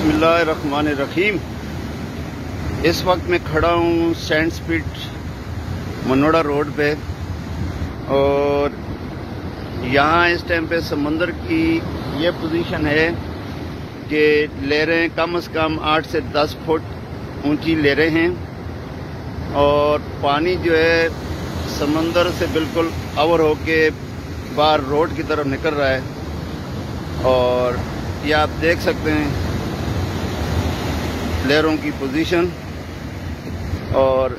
बिस्मिल्लाहिर्रहमानिर्रहीम। इस वक्त मैं खड़ा हूँ सेंट स्पिट मनोड़ा रोड पे और यहाँ इस टाइम पे समंदर की ये पोजीशन है कि लहरें कम से कम 8 से 10 फुट ऊंची लहरें हैं और पानी जो है समंदर से बिल्कुल अवर होके बाहर रोड की तरफ निकल रहा है और ये आप देख सकते हैं लहरों की पोजीशन। और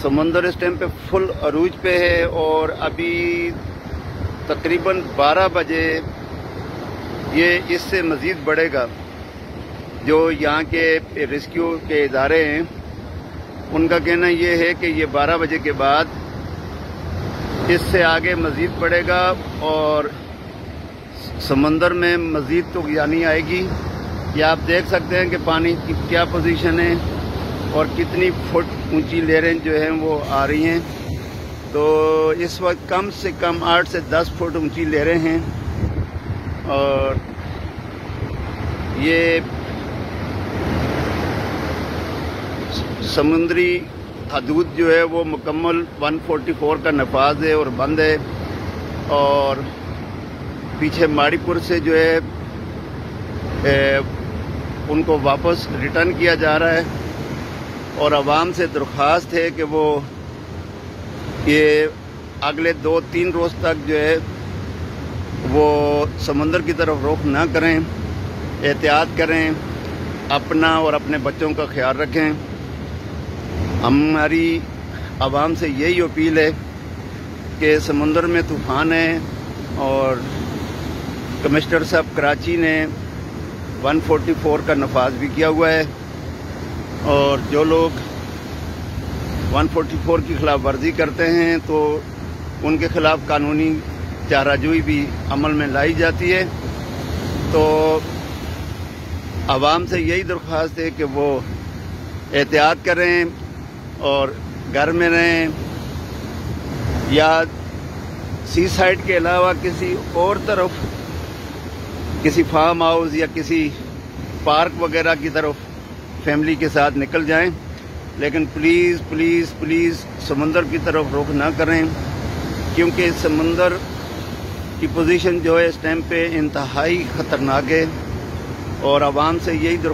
समंदर इस टाइम पे फुल अरूज पे है और अभी तकरीबन 12 बजे ये इससे मज़ीद बढ़ेगा। जो यहाँ के रेस्क्यू के इदारे हैं उनका कहना ये है कि ये 12 बजे के बाद इससे आगे मज़ीद बढ़ेगा और समंदर में मज़ीद तूफ़ानी आएगी। ये आप देख सकते हैं कि पानी की क्या पोजीशन है और कितनी फुट ऊंची लहरें जो हैं वो आ रही हैं। तो इस वक्त कम से कम 8 से 10 फुट ऊंची लहरें हैं और ये समुद्री हदूद जो है वो मुकम्मल 144 का नफाज है और बंद है। और पीछे माड़ीपुर से जो है उनको वापस रिटर्न किया जा रहा है और आवाम से दरख्वास्त है कि वो ये अगले 2-3 रोज़ तक जो है वो समंदर की तरफ रुख ना करें, एहतियात करें, अपना और अपने बच्चों का ख्याल रखें। हमारी आवाम से यही अपील है कि समंदर में तूफ़ान है और कमिश्नर साहब कराची ने 144 का नफाज भी किया हुआ है और जो लोग 144 की खिलाफ वर्जी करते हैं तो उनके खिलाफ कानूनी चाराजोई भी अमल में लाई जाती है। तो आवाम से यही दरख्वास्त है कि वो एहतियात करें और घर में रहें या सी साइड के अलावा किसी और तरफ किसी फार्म हाउस या किसी पार्क वगैरह की तरफ फैमिली के साथ निकल जाएं। लेकिन प्लीज़ प्लीज़ प्लीज़ समंदर की तरफ रुख ना करें क्योंकि समंदर की पोजीशन जो है इस टाइम पे इंतहाई ख़तरनाक है और आवाम से यही